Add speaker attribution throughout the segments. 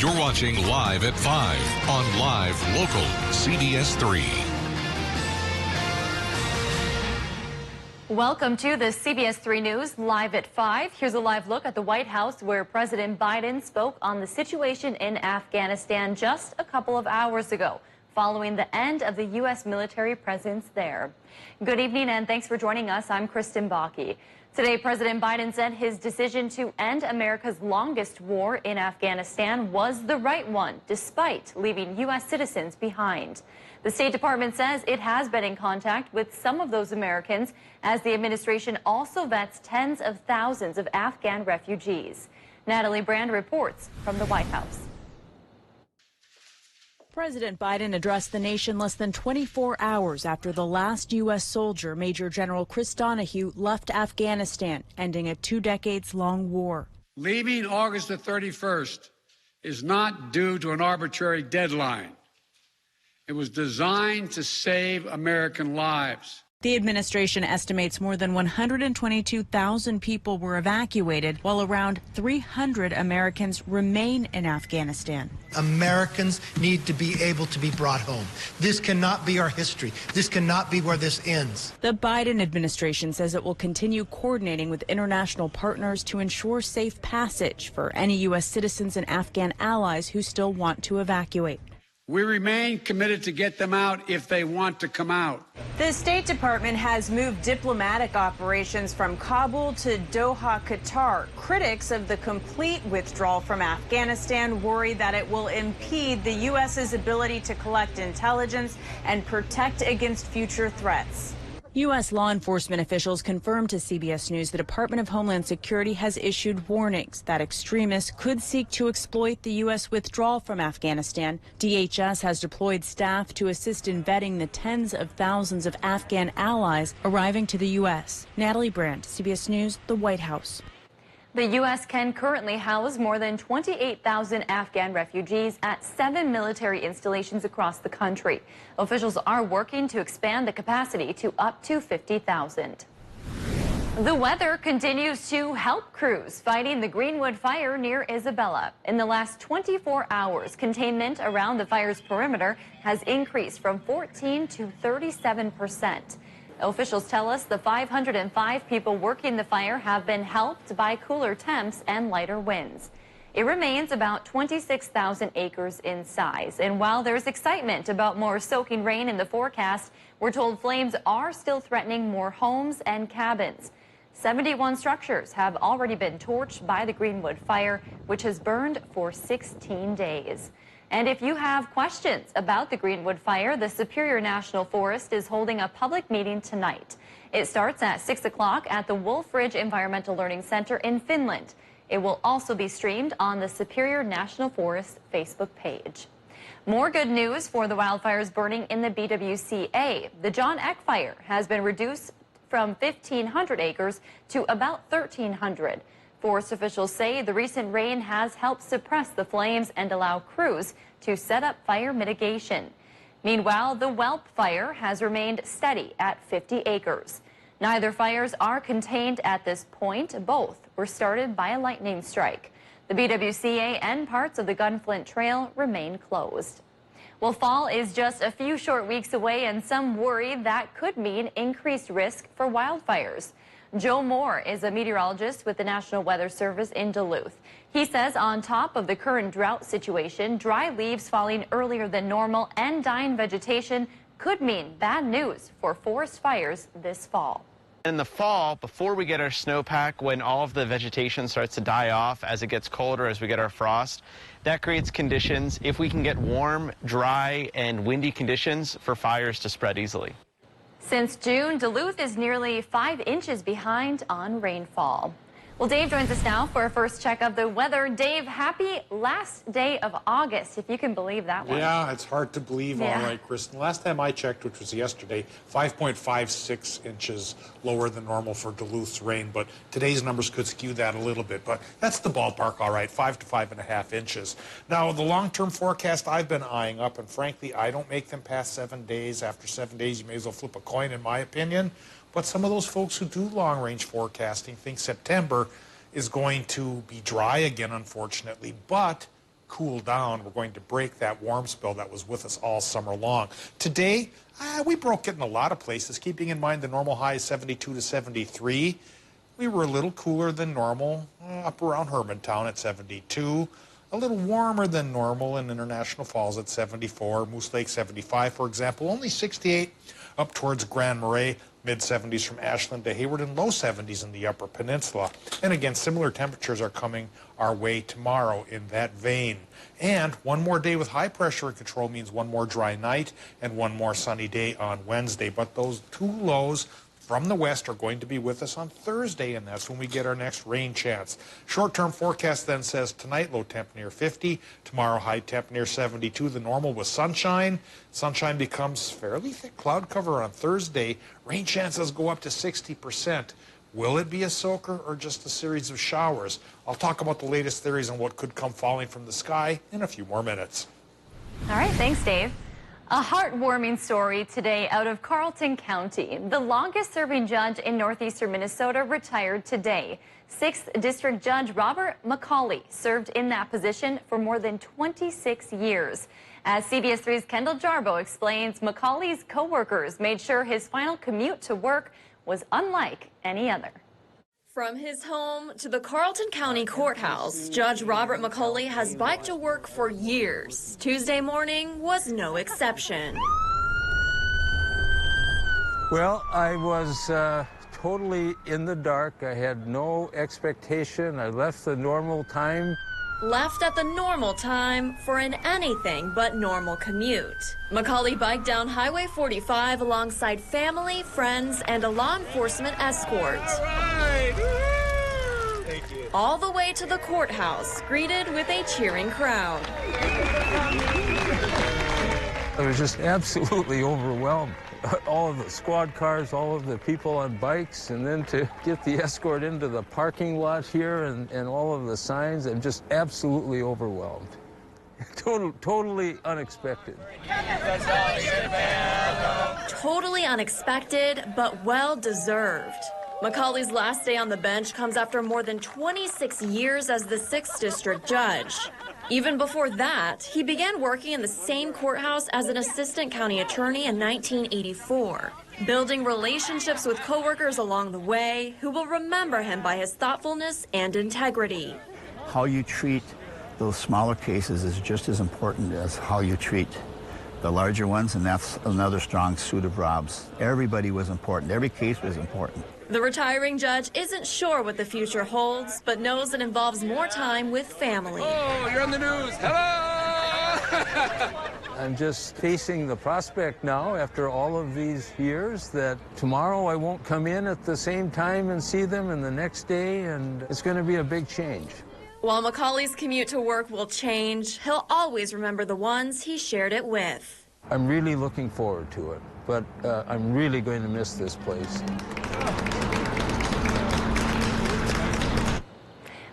Speaker 1: You're watching Live at 5 on Live Local CBS3.
Speaker 2: Welcome to the CBS3 News Live at 5. Here's a live look at the White House where President Biden spoke on the situation in Afghanistan just a couple of hours ago, following the end of the U.S. military presence there. Good evening and thanks for joining us. I'm Kristen Bakke. Today, President Biden said his decision to end America's longest war in Afghanistan was the right one, despite leaving U.S. citizens behind. The State Department says it has been in contact with some of those Americans as the administration also vets tens of thousands of Afghan refugees. Natalie Brand reports from the White House.
Speaker 3: President Biden addressed the nation less than 24 hours after the last U.S. soldier, Major General Chris Donahue, left Afghanistan, ending a 2 decades-long war.
Speaker 4: Leaving August the 31st is not due to an arbitrary deadline. It was designed to save American lives.
Speaker 3: The administration estimates more than 122,000 people were evacuated, while around 300 Americans remain in Afghanistan.
Speaker 5: Americans need to be able to be brought home. This cannot be our history. This cannot be where this ends.
Speaker 3: The Biden administration says it will continue coordinating with international partners to ensure safe passage for any U.S. citizens and Afghan allies who still want to evacuate.
Speaker 4: We remain committed to get them out if they want to come out.
Speaker 3: The State Department has moved diplomatic operations from Kabul to Doha, Qatar. Critics of the complete withdrawal from Afghanistan worry that it will impede the U.S.'s ability to collect intelligence and protect against future threats. U.S. law enforcement officials confirmed to CBS News the Department of Homeland Security has issued warnings that extremists could seek to exploit the U.S. withdrawal from Afghanistan. DHS has deployed staff to assist in vetting the tens of thousands of Afghan allies arriving to the U.S. Natalie Brand, CBS News, the White House.
Speaker 2: The U.S. can currently house more than 28,000 Afghan refugees at 7 military installations across the country. Officials are working to expand the capacity to up to 50,000. The weather continues to help crews fighting the Greenwood fire near Isabella. In the last 24 hours, containment around the fire's perimeter has increased from 14 to 37%. Officials tell us the 505 people working the fire have been helped by cooler temps and lighter winds. It remains about 26,000 acres in size. And while there's excitement about more soaking rain in the forecast, we're told flames are still threatening more homes and cabins. 71 structures have already been torched by the Greenwood fire, which has burned for 16 days. And if you have questions about the Greenwood fire, the Superior National Forest is holding a public meeting tonight. It starts at 6 o'clock at the Wolf Ridge Environmental Learning Center in Finland. It will also be streamed on the Superior National Forest Facebook page. More good news for the wildfires burning in the BWCA. The John Eck fire has been reduced from 1,500 acres to about 1,300. Forest officials say the recent rain has helped suppress the flames and allow crews to set up fire mitigation. Meanwhile, the Whelp fire has remained steady at 50 acres. Neither fires are contained at this point. Both were started by a lightning strike. The BWCA and parts of the Gunflint Trail remain closed. Well, fall is just a few short weeks away, and some worry that could mean increased risk for wildfires. Joe Moore is a meteorologist with the National Weather Service in Duluth. He says on top of the current drought situation, dry leaves falling earlier than normal and dying vegetation could mean bad news for forest fires this fall.
Speaker 6: In the fall, before we get our snowpack, when all of the vegetation starts to die off as it gets colder, as we get our frost, that creates conditions, if we can get warm, dry, and windy conditions, for fires to spread easily.
Speaker 2: Since June, Duluth is nearly 5 inches behind on rainfall. Well, Dave joins us now for a first check of the weather. Dave, happy last day of August, if you can believe that one.
Speaker 7: Yeah, it's hard to believe, all right, Kristen. Last time I checked, which was yesterday, 5.56 inches lower than normal for Duluth's rain, but today's numbers could skew that a little bit. But that's the ballpark, all right, 5 to 5.5 inches. Now, the long-term forecast I've been eyeing up, and frankly, I don't make them past 7 days. After 7 days, you may as well flip a coin, in my opinion. But some of those folks who do long-range forecasting think September is going to be dry again, unfortunately. But cool down. We're going to break that warm spell that was with us all summer long. Today, we broke it in a lot of places, keeping in mind the normal high is 72 to 73. We were a little cooler than normal up around Hermantown at 72. A little warmer than normal in International Falls at 74. Moose Lake 75, for example. Only 68 up towards Grand Marais. Mid-70s from Ashland to Hayward, and low 70s in the Upper Peninsula. And again, similar temperatures are coming our way tomorrow in that vein. And one more day with high pressure control means one more dry night and one more sunny day on Wednesday. But those two lows from the west are going to be with us on Thursday, and that's when we get our next rain chance. Short-term forecast then says tonight low temp near 50, tomorrow high temp near 72, the normal with sunshine. Sunshine becomes fairly thick cloud cover on Thursday. Rain chances go up to 60%. Will it be a soaker or just a series of showers? I'll talk about the latest theories on what could come falling from the sky in a few more minutes.
Speaker 2: All right, thanks, Dave. A heartwarming story today out of Carleton County. The longest-serving judge in northeastern Minnesota retired today. 6th District Judge Robert McCauley served in that position for more than 26 years. As CBS3's Kendall Jarbo explains, McCauley's co-workers made sure his final commute to work was unlike any other.
Speaker 8: From his home to the Carleton County Courthouse, Judge Robert McCauley has biked to work for years. Tuesday morning was no exception.
Speaker 9: Well, I was totally in the dark. I had no expectation. I left the normal time.
Speaker 8: Left at the normal time for an anything but normal commute. McCauley biked down Highway 45 alongside family, friends, and a law enforcement escort. All the way to the courthouse, greeted with a cheering crowd.
Speaker 9: I was just absolutely overwhelmed. All of the squad cars, all of the people on bikes, and then to get the escort into the parking lot here and all of the signs, I'm just absolutely overwhelmed. Totally unexpected.
Speaker 8: Totally unexpected, but well-deserved. McCauley's last day on the bench comes after more than 26 years as the 6th District Judge. Even before that, he began working in the same courthouse as an assistant county attorney in 1984, building relationships with coworkers along the way who will remember him by his thoughtfulness and integrity.
Speaker 10: How you treat those smaller cases is just as important as how you treat the larger ones, and that's another strong suit of Rob's. Everybody was important. Every case was important.
Speaker 8: The retiring judge isn't sure what the future holds, but knows it involves more time with family.
Speaker 11: Oh, you're on the news. Hello!
Speaker 9: I'm just facing the prospect now, after all of these years, that tomorrow I won't come in at the same time and see them, and the next day, and it's going to be a big change.
Speaker 8: While McCauley's commute to work will change, he'll always remember the ones he shared it with.
Speaker 9: I'm really looking forward to it, but I'm really going to miss this place.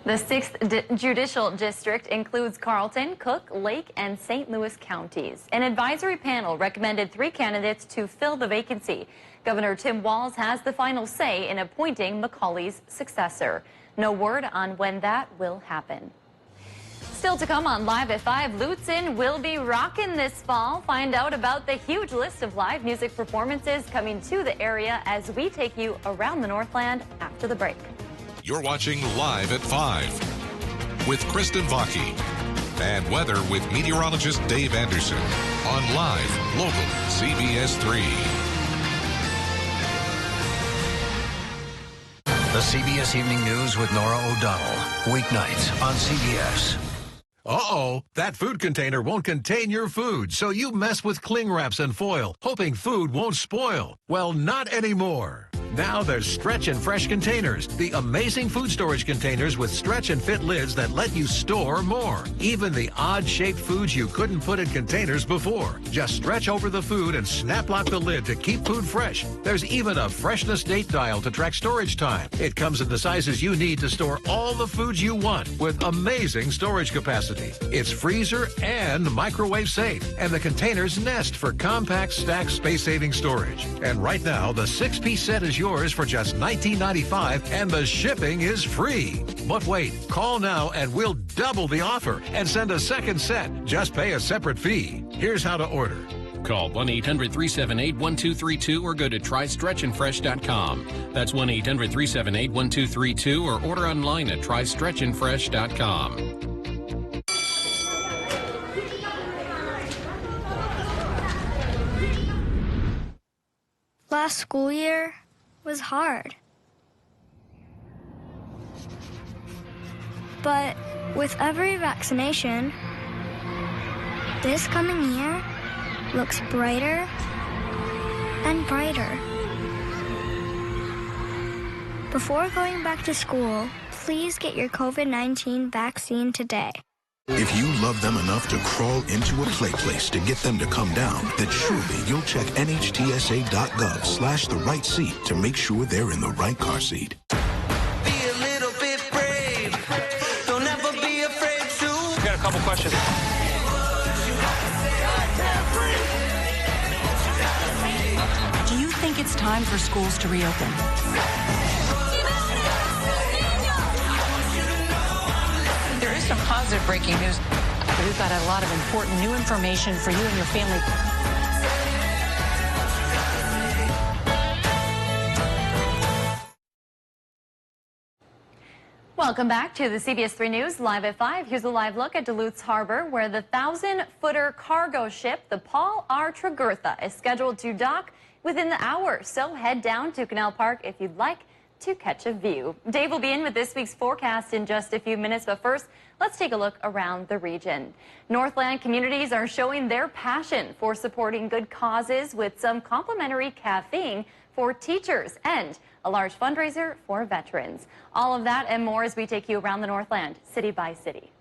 Speaker 2: The 6th Judicial District includes Carleton, Cook, Lake, and St. Louis counties. An advisory panel recommended 3 candidates to fill the vacancy. Governor Tim Walz has the final say in appointing McCauley's successor. No word on when that will happen. Still to come on Live at 5, Lutzen will be rocking this fall. Find out about the huge list of live music performances coming to the area as we take you around the Northland after the break.
Speaker 1: You're watching Live at 5 with Kristen Vaki and weather with meteorologist Dave Anderson on Live Local CBS3.
Speaker 12: The CBS Evening News with Nora O'Donnell. Weeknights on CBS.
Speaker 13: Uh-oh, that food container won't contain your food, so you mess with cling wraps and foil, hoping food won't spoil. Well, not anymore. Now there's Stretch and Fresh Containers, the amazing food storage containers with stretch and fit lids that let you store more. Even the odd-shaped foods you couldn't put in containers before. Just stretch over the food and snap lock the lid to keep food fresh. There's even a freshness date dial to track storage time. It comes in the sizes you need to store all the foods you want with amazing storage capacity. It's freezer and microwave safe, and the containers nest for compact, stacked, space-saving storage. And right now, the 6-piece set is yours for just $19.95 and the shipping is free. But wait, call now and we'll double the offer and send a second set. Just pay a separate fee. Here's how to order.
Speaker 14: Call 1-800-378-1232 or go to trystretchandfresh.com. That's 1-800-378-1232 or order online at trystretchandfresh.com.
Speaker 15: Last school year was hard. But with every vaccination, this coming year looks brighter and brighter. Before going back to school, please get your COVID-19 vaccine today.
Speaker 16: If you love them enough to crawl into a play place to get them to come down, then surely you'll check nhtsa.gov/the right seat to make sure they're in the right car seat.
Speaker 17: Be a little bit brave. Don't ever be afraid to.
Speaker 6: We got a couple questions.
Speaker 18: Do you think it's time for schools to reopen? There is some positive breaking news. We've got a lot of important new information for you and your family.
Speaker 2: Welcome back to the CBS3 News Live at 5. Here's a live look at Duluth's harbor, where the 1,000-footer cargo ship, the Paul R. Tregurtha, is scheduled to dock within the hour. So head down to Canal Park if you'd like to catch a view. Dave will be in with this week's forecast in just a few minutes, but first, let's take a look around the region. Northland communities are showing their passion for supporting good causes with some complimentary caffeine for teachers and a large fundraiser for veterans. All of that and more as we take you around the Northland, city by city.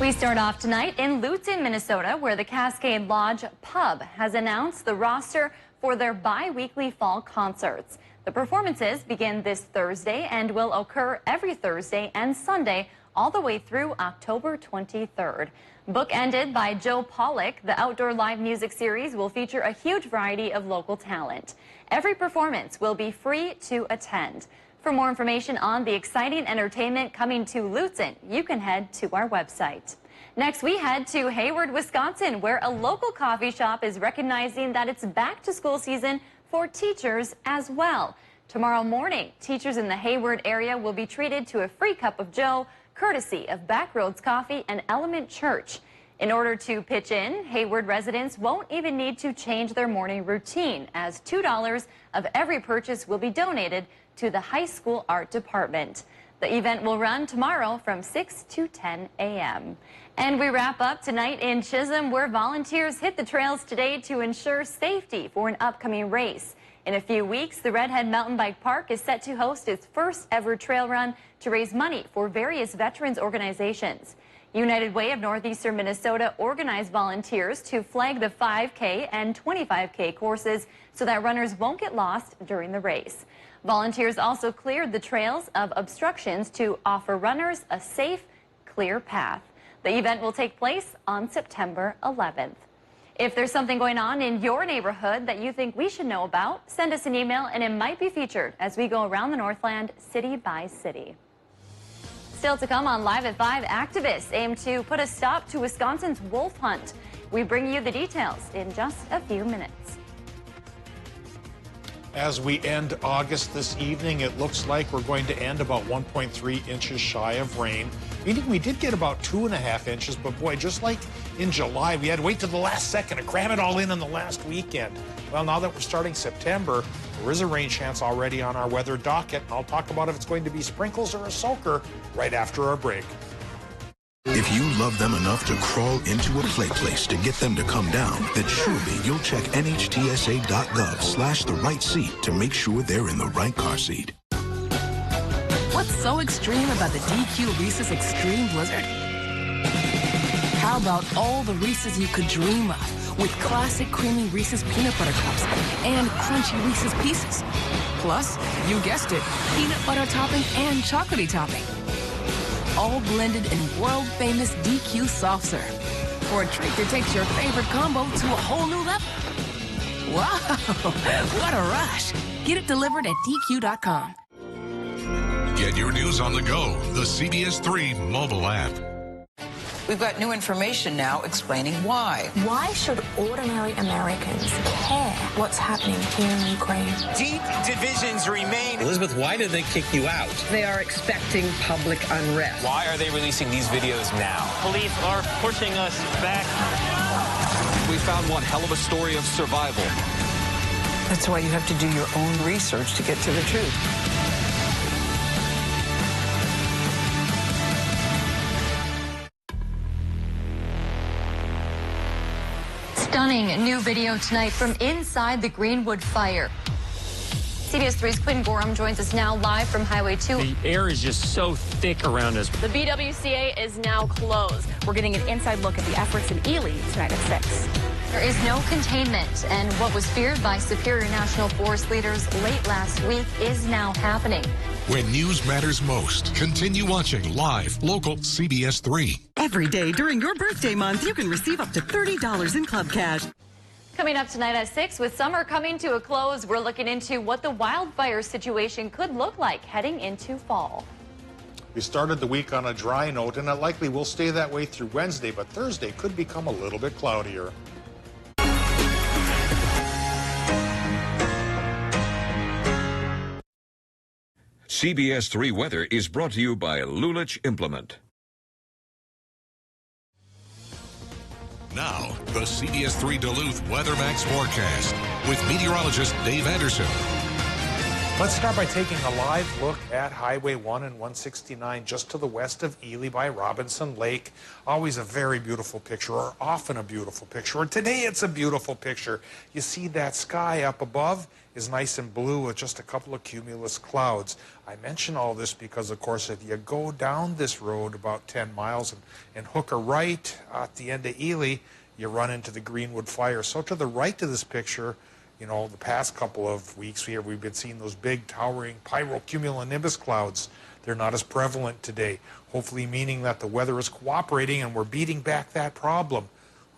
Speaker 2: We start off tonight in Luton, Minnesota, where the Cascade Lodge Pub has announced the roster for their bi-weekly fall concerts. The performances begin this Thursday and will occur every Thursday and Sunday all the way through October 23rd. Bookended by Joe Pollock, the outdoor live music series will feature a huge variety of local talent. Every performance will be free to attend. For more information on the exciting entertainment coming to Luton, you can head to our website. Next, we head to Hayward, Wisconsin, where a local coffee shop is recognizing that it's back-to-school season for teachers as well. Tomorrow morning, teachers in the Hayward area will be treated to a free cup of joe, courtesy of Backroads Coffee and Element Church. In order to pitch in, Hayward residents won't even need to change their morning routine, as $2 of every purchase will be donated to the high school art department. The event will run tomorrow from 6 to 10 a.m. And we wrap up tonight in Chisholm, where volunteers hit the trails today to ensure safety for an upcoming race. In a few weeks, the Redhead Mountain Bike Park is set to host its first ever trail run to raise money for various veterans organizations. United Way of Northeastern Minnesota organized volunteers to flag the 5K and 25K courses so that runners won't get lost during the race. Volunteers also cleared the trails of obstructions to offer runners a safe, clear path. The event will take place on September 11th. If there's something going on in your neighborhood that you think we should know about, send us an email and it might be featured as we go around the Northland city by city. Still to come on Live at 5, activists aim to put a stop to Wisconsin's wolf hunt. We bring you the details in just a few minutes.
Speaker 7: As we end August this evening, it looks like we're going to end about 1.3 inches shy of rain, meaning we did get about 2.5 inches, but boy, just like in July, we had to wait to the last second to cram it all in the last weekend. Well, now that we're starting September, there is a rain chance already on our weather docket, and I'll talk about if it's going to be sprinkles or a soaker right after our break.
Speaker 16: If you love them enough to crawl into a play place to get them to come down, then surely you'll check nhtsa.gov/the right seat to make sure they're in the right car seat.
Speaker 18: What's so extreme about the DQ Reese's Extreme Blizzard? How about all the Reese's you could dream of, with classic creamy Reese's peanut butter cups and crunchy Reese's Pieces? Plus, you guessed it, peanut butter topping and chocolatey topping. All blended in world-famous DQ soft serve. for a treat that takes your favorite combo to a whole new level. Wow, what a rush. Get it delivered at DQ.com.
Speaker 1: Get your news on the go, the CBS3 mobile app.
Speaker 19: We've got new information now explaining why.
Speaker 20: Why should ordinary Americans care what's happening here in Ukraine?
Speaker 21: Deep divisions remain. Elizabeth, why did they kick you out?
Speaker 22: They are expecting public unrest.
Speaker 21: Why are they releasing these videos now?
Speaker 23: Police are pushing us back.
Speaker 21: We found one hell of a story of survival.
Speaker 19: That's why you have to do your own research to get to the truth.
Speaker 2: Stunning new video tonight from inside the Greenwood fire. CBS3's Quinn Gorham joins us now live from Highway 2.
Speaker 23: The air is just so thick around us.
Speaker 24: The BWCA is now closed. We're getting an inside look at the efforts in Ely tonight at 6.
Speaker 2: There is no containment, and what was feared by Superior National Forest leaders late last week is now happening.
Speaker 1: When news matters most, continue watching live, local CBS3.
Speaker 25: Every day during your birthday month, you can receive up to $30 in club cash.
Speaker 2: Coming up tonight at 6, with summer coming to a close, we're looking into what the wildfire situation could look like heading into fall.
Speaker 7: We started the week on a dry note, and it likely will stay that way through Wednesday, but Thursday could become a little bit cloudier.
Speaker 26: CBS3 Weather is brought to you by Lulich Implement.
Speaker 1: Now, the CBS3 Duluth WeatherMax forecast with meteorologist Dave Anderson.
Speaker 7: Let's start by taking a live look at Highway 1 and 169 just to the west of Ely by Robinson Lake. Always a very beautiful picture, or often a beautiful picture, or today it's a beautiful picture. You see that sky up above is nice and blue with just a couple of cumulus clouds. I mention all this because, of course, if you go down this road about 10 miles and hook a right at the end of Ely, you run into the Greenwood fire. So to the right of this picture, you know, the past couple of weeks here, we've been seeing those big towering pyrocumulonimbus clouds. They're not as prevalent today, hopefully meaning that the weather is cooperating and we're beating back that problem.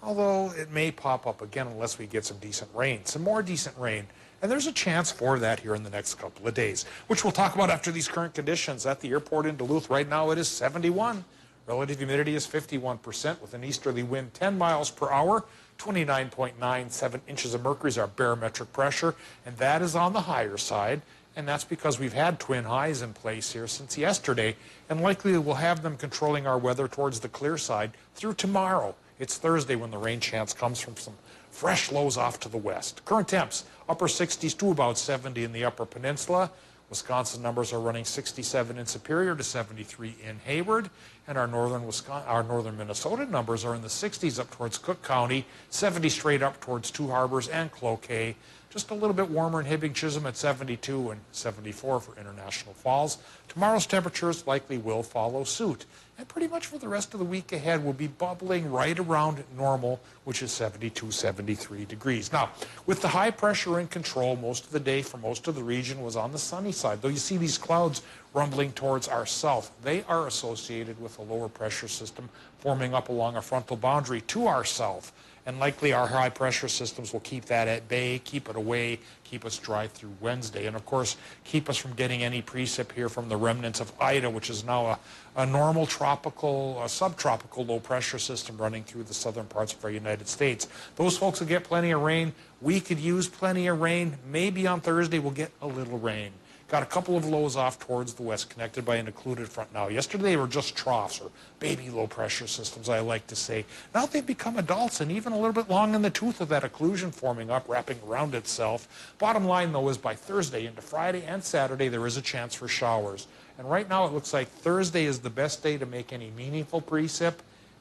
Speaker 7: Although it may pop up again unless we get some decent rain, some more decent rain. And there's a chance for that here in the next couple of days, which we'll talk about after these current conditions. At the airport in Duluth right now, it is 71. Relative humidity is 51% with an easterly wind 10 miles per hour. 29.97 inches of mercury is our barometric pressure, and that is on the higher side. And that's because we've had twin highs in place here since yesterday, and likely we'll have them controlling our weather towards the clear side through tomorrow. It's Thursday when the rain chance comes from some fresh lows off to the west. Current temps, upper 60s to about 70 in the upper peninsula. Wisconsin numbers are running 67 in Superior to 73 in Hayward, and our northern Minnesota numbers are in the 60s up towards Cook County, 70 straight up towards Two Harbors and Cloquet. Just a little bit warmer in Hibbing Chisholm at 72 and 74 for International Falls. Tomorrow's temperatures likely will follow suit. And pretty much for the rest of the week ahead, we'll be bubbling right around normal, which is 72, 73 degrees. Now, with the high pressure in control, most of the day for most of the region was on the sunny side. Though you see these clouds rumbling towards our south, they are associated with a lower pressure system forming up along a frontal boundary to our south. And likely our high pressure systems will keep that at bay, keep it away, keep us dry through Wednesday. And of course, keep us from getting any precip here from the remnants of Ida, which is now a normal tropical, subtropical low pressure system running through the southern parts of our United States. Those folks will get plenty of rain. We could use plenty of rain. Maybe on Thursday we'll get a little rain. Got a couple of lows off towards the west, connected by an occluded front now. Yesterday they were just troughs, or baby low pressure systems, I like to say. Now they've become adults and even a little bit long in the tooth of that occlusion forming up, wrapping around itself. Bottom line, though, is by Thursday into Friday and Saturday, there is a chance for showers. And right now it looks like Thursday is the best day to make any meaningful precip,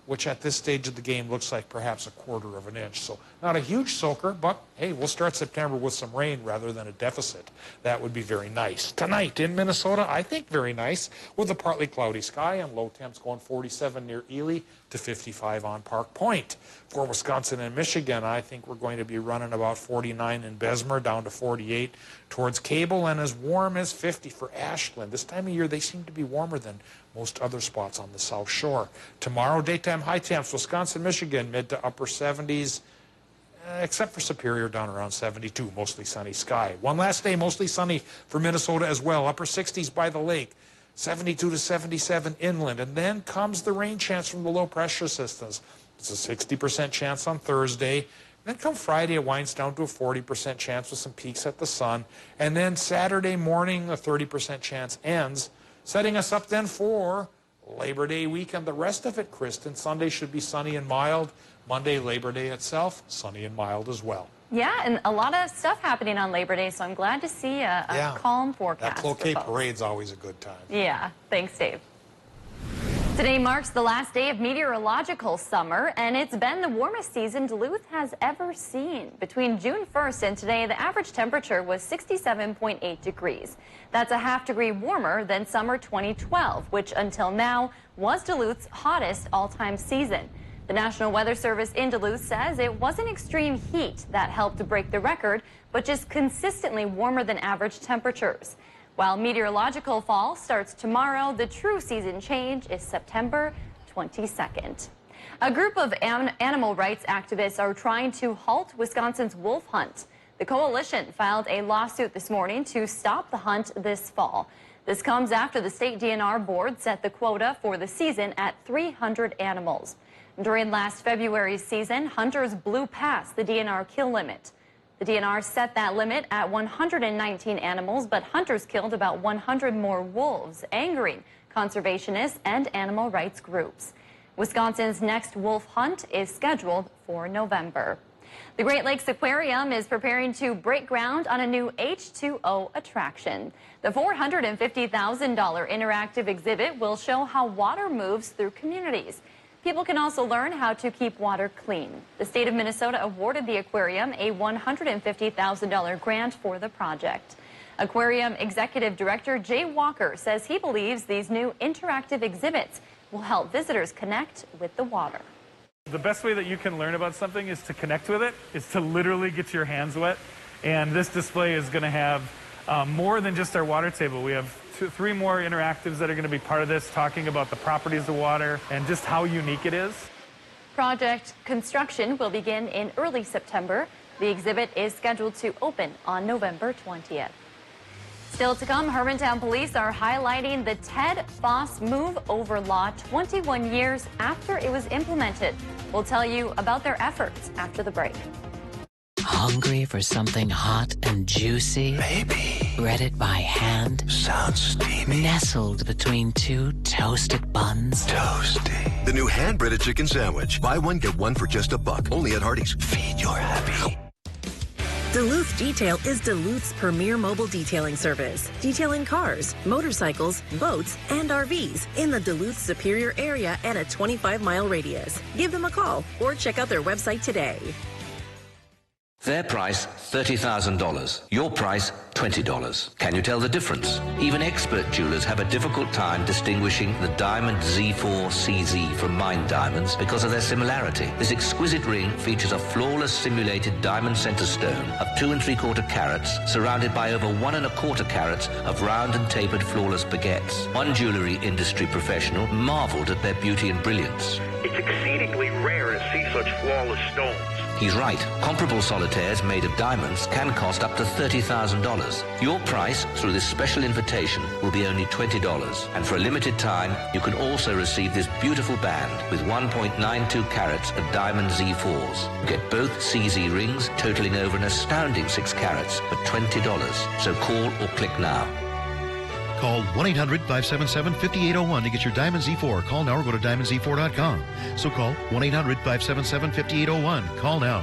Speaker 7: which at this stage of the game looks like perhaps 1/4 of an inch. So not a huge soaker, but hey, we'll start September with some rain rather than a deficit. That would be very nice. Tonight in Minnesota, I think very nice, with a partly cloudy sky and low temps going 47 near Ely, to 55 on Park Point. For Wisconsin and Michigan, I think we're going to be running about 49 in Bessemer, down to 48 towards Cable, and as warm as 50 for Ashland. This time of year, they seem to be warmer than most other spots on the South Shore. Tomorrow, daytime high temps, Wisconsin, Michigan, mid to upper 70s, except for Superior, down around 72, mostly sunny sky. One last day, mostly sunny for Minnesota as well, upper 60s by the lake. 72 to 77 inland, and then comes the rain chance from the low pressure systems. It's a 60% chance on Thursday. Then come Friday, it winds down to a 40% chance with some peaks at the sun. And then Saturday morning, a 30% chance ends, setting us up then for Labor Day weekend. The rest of it, Kristen, Sunday should be sunny and mild. Monday, Labor Day itself, sunny and mild as well.
Speaker 2: Yeah, and a lot of stuff happening on Labor Day, so I'm glad to see a calm forecast.
Speaker 7: That cloquet parade's always a good time.
Speaker 2: Yeah, thanks, Dave. Today marks the last day of meteorological summer, and it's been the warmest season Duluth has ever seen. Between June 1st and today, the average temperature was 67.8 degrees. That's a half degree warmer than summer 2012, which until now was Duluth's hottest all-time season. The National Weather Service in Duluth says it wasn't extreme heat that helped to break the record, but just consistently warmer than average temperatures. While meteorological fall starts tomorrow, the true season change is September 22nd. A group of animal rights activists are trying to halt Wisconsin's wolf hunt. The coalition filed a lawsuit this morning to stop the hunt this fall. This comes after the state DNR board set the quota for the season at 300 animals. During last February's season, hunters blew past the DNR kill limit. The DNR set that limit at 119 animals, but hunters killed about 100 more wolves, angering conservationists and animal rights groups. Wisconsin's next wolf hunt is scheduled for November. The Great Lakes Aquarium is preparing to break ground on a new H2O attraction. The $450,000 interactive exhibit will show how water moves through communities. People can also learn how to keep water clean. The state of Minnesota awarded the aquarium a $150,000 grant for the project. Aquarium Executive Director Jay Walker says he believes these new interactive exhibits will help visitors connect with the water.
Speaker 3: The best way that you can learn about something is to connect with it, is to literally get your hands wet. And this display is going to have more than just our water table. We have three more interactives that are going to be part of this, talking about the properties of water and just how unique it is.
Speaker 2: Project construction will begin in early September. The exhibit is scheduled to open on November 20th. Still to come, Hermantown police are highlighting the Ted Foss Move Over Law 21 years after it was implemented. We'll tell you about their efforts after the break.
Speaker 4: Hungry for something hot and juicy?
Speaker 16: Baby.
Speaker 4: Breaded by hand?
Speaker 16: Sounds steamy.
Speaker 4: Nestled between two toasted buns?
Speaker 16: Toasty.
Speaker 5: The new hand-breaded chicken sandwich. Buy one, get one for just $1. Only at Hardee's.
Speaker 16: Feed your happy.
Speaker 8: Duluth Detail is Duluth's premier mobile detailing service. Detailing cars, motorcycles, boats, and RVs in the Duluth Superior area and a 25-mile radius. Give them a call or check out their website today.
Speaker 10: Their price, $30,000. Your price, $20. Can you tell the difference? Even expert jewelers have a difficult time distinguishing the Diamond Z4 CZ from mined diamonds because of their similarity. This exquisite ring features a flawless simulated diamond center stone of 2 3/4 carats, surrounded by over 1 1/4 carats of round and tapered flawless baguettes. One jewelry industry professional marveled at their beauty and brilliance.
Speaker 11: It's exceedingly rare to see such flawless stones.
Speaker 10: He's right. Comparable solitaires made of diamonds can cost up to $30,000. Your price through this special invitation will be only $20. And for a limited time, you can also receive this beautiful band with 1.92 carats of diamond Z4s. Get both CZ rings totaling over an astounding 6 carats for $20. So call or click now.
Speaker 27: Call 1-800-577-5801 to get your Diamond Z4. Call now or go to diamondz4.com. So call 1-800-577-5801. Call now.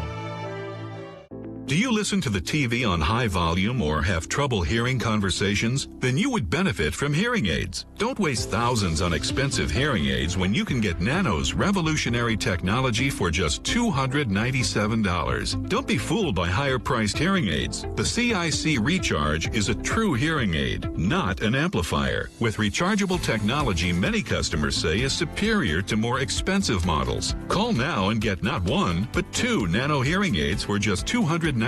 Speaker 6: Do you listen to the TV on high volume or have trouble hearing conversations? Then you would benefit from hearing aids. Don't waste thousands on expensive hearing aids when you can get Nano's revolutionary technology for just $297. Don't be fooled by higher-priced hearing aids. The CIC Recharge is a true hearing aid, not an amplifier. With rechargeable technology, many customers say is superior to more expensive models. Call now and get not one, but 2 Nano hearing aids for just $297.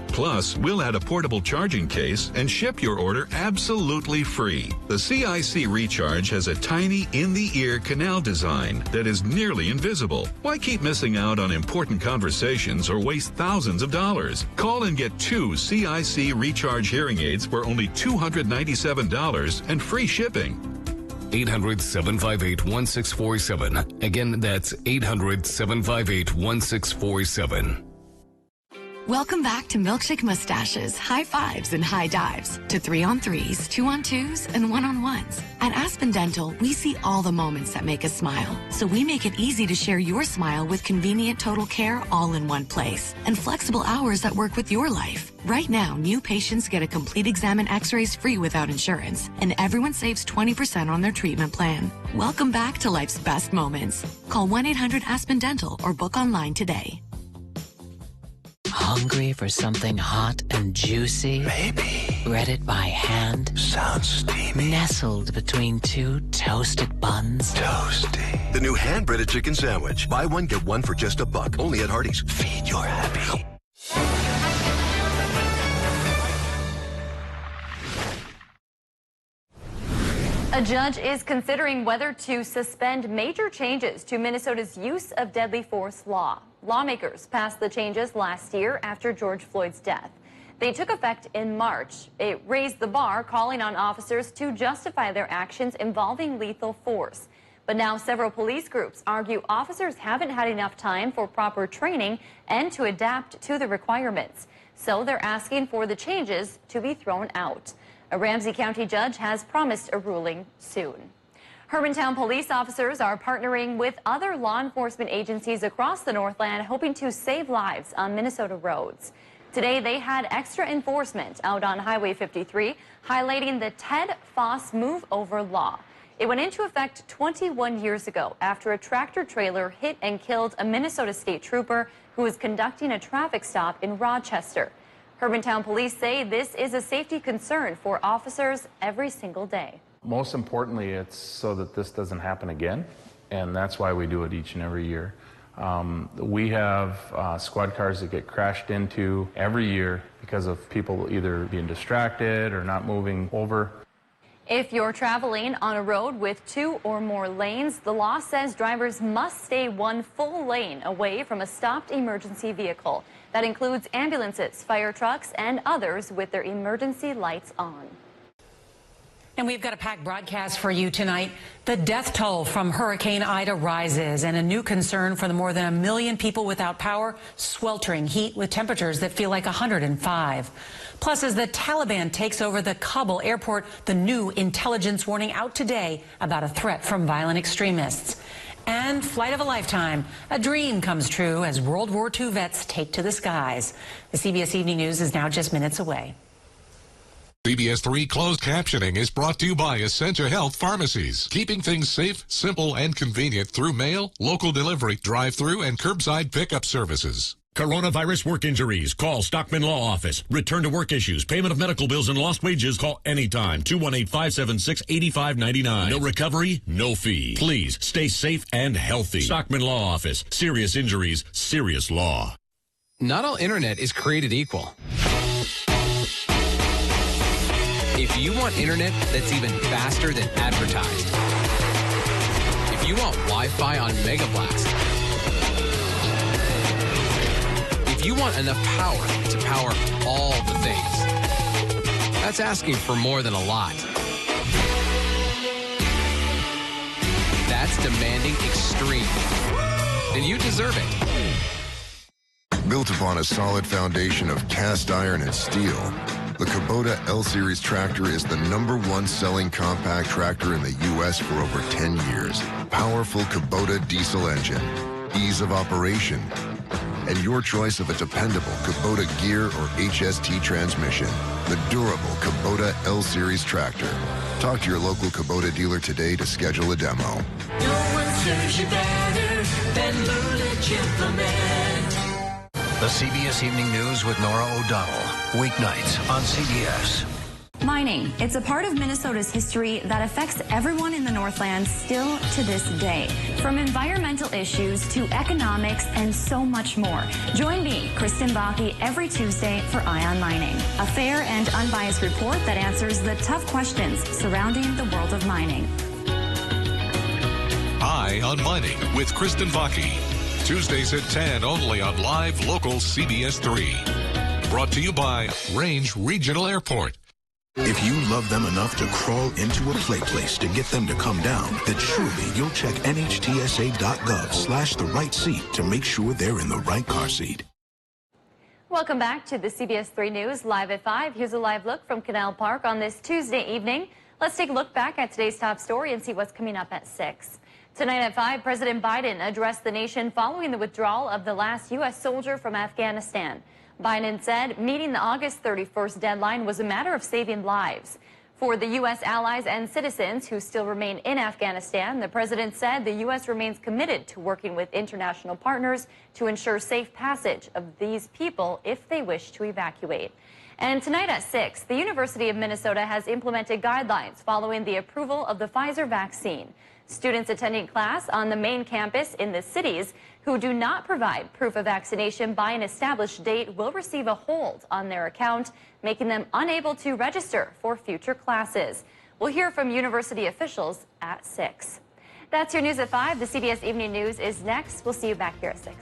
Speaker 6: Plus, we'll add a portable charging case and ship your order absolutely free. The CIC Recharge has a tiny in-the-ear canal design that is nearly invisible. Why keep missing out on important conversations or waste thousands of dollars? Call and get 2 CIC Recharge hearing aids for only $297 and free shipping.
Speaker 9: 800-758-1647. Again, that's 800-758-1647.
Speaker 12: Welcome back to Milkshake Mustaches, High Fives and High Dives, to 3-on-3s, 2-on-2s, and 1-on-1s. At Aspen Dental, we see all the moments that make us smile, so we make it easy to share your smile with convenient total care all in one place and flexible hours that work with your life. Right now, new patients get a complete exam and x-rays free without insurance, and everyone saves 20% on their treatment plan. Welcome back to life's best moments. Call 1-800-ASPEN-DENTAL or book online today.
Speaker 4: Hungry for something hot and juicy?
Speaker 5: Maybe.
Speaker 4: Breaded by hand?
Speaker 5: Sounds steamy.
Speaker 4: Nestled between 2 toasted buns?
Speaker 5: Toasty. The new hand-breaded chicken sandwich. Buy one, get one for just $1. Only at Hardee's. Feed your happy.
Speaker 2: A judge is considering whether to suspend major changes to Minnesota's use of deadly force law. Lawmakers passed the changes last year after George Floyd's death. They took effect in March. It raised the bar, calling on officers to justify their actions involving lethal force. But now several police groups argue officers haven't had enough time for proper training and to adapt to the requirements. So they're asking for the changes to be thrown out. A Ramsey County judge has promised a ruling soon. Hermantown police officers are partnering with other law enforcement agencies across the Northland, hoping to save lives on Minnesota roads. Today, they had extra enforcement out on Highway 53, highlighting the Ted Foss Move Over Law. It went into effect 21 years ago after a tractor trailer hit and killed a Minnesota state trooper who was conducting a traffic stop in Rochester. Hermantown police say this is a safety concern for officers every single day.
Speaker 13: Most importantly, it's so that this doesn't happen again, and that's why we do it each and every year. We have squad cars that get crashed into every year because of people either being distracted or not moving over.
Speaker 2: If you're traveling on a road with 2 or more lanes, the law says drivers must stay 1 full lane away from a stopped emergency vehicle. That includes ambulances, fire trucks, and others with their emergency lights on.
Speaker 14: And we've got a packed broadcast for you tonight. The death toll from Hurricane Ida rises, and a new concern for the more than 1 million people without power, sweltering heat with temperatures that feel like 105. Plus, as the Taliban takes over the Kabul airport, the new intelligence warning out today about a threat from violent extremists. And flight of a lifetime, a dream comes true as World War II vets take to the skies. The CBS Evening News is now just minutes away.
Speaker 1: CBS3 closed captioning is brought to you by Essentia Health Pharmacies, keeping things safe, simple, and convenient through mail, local delivery, drive-through, and curbside pickup services.
Speaker 15: Coronavirus work injuries. Call Stockman Law Office. Return to work issues. Payment of medical bills and lost wages. Call anytime. 218-576-8599. No recovery, no fee. Please stay safe and healthy. Stockman Law Office. Serious injuries, serious law.
Speaker 17: Not all internet is created equal. If you want internet that's even faster than advertised, if you want Wi-Fi on Mega Blast, if you want enough power to power all the things, that's asking for more than a lot. That's demanding extreme. And you deserve it.
Speaker 28: Built upon a solid foundation of cast iron and steel, the Kubota L-Series tractor is the #1 selling compact tractor in the U.S. for over 10 years. Powerful Kubota diesel engine, ease of operation, and your choice of a dependable Kubota gear or HST transmission. The durable Kubota L-Series tractor. Talk to your local Kubota dealer today to schedule a demo.
Speaker 18: No one serves you better than Lulich Implement.
Speaker 19: The CBS Evening News with Nora O'Donnell. Weeknights on CBS.
Speaker 2: Mining. It's a part of Minnesota's history that affects everyone in the Northland still to this day. From environmental issues to economics and so much more. Join me, Kristen Bakke, every Tuesday for Eye on Mining. A fair and unbiased report that answers the tough questions surrounding the world of mining.
Speaker 1: Eye on Mining with Kristen Bakke. Tuesdays at 10 only on live local CBS 3. Brought to you by Range Regional Airport.
Speaker 16: If you love them enough to crawl into a play place to get them to come down, then surely you'll check NHTSA.gov/the right seat to make sure they're in the right car seat.
Speaker 2: Welcome back to the CBS 3 News Live at 5. Here's a live look from Canal Park on this Tuesday evening. Let's take a look back at today's top story and see what's coming up at 6. Tonight at 5, President Biden addressed the nation following the withdrawal of the last U.S. soldier from Afghanistan. Biden said meeting the August 31st deadline was a matter of saving lives. For the U.S. allies and citizens who still remain in Afghanistan, the president said the U.S. remains committed to working with international partners to ensure safe passage of these people if they wish to evacuate. And tonight at 6, the University of Minnesota has implemented guidelines following the approval of the Pfizer vaccine. Students attending class on the main campus in the cities who do not provide proof of vaccination by an established date will receive a hold on their account, making them unable to register for future classes. We'll hear from university officials at 6. That's your news at 5. The CBS Evening News is next. We'll see you back here at 6.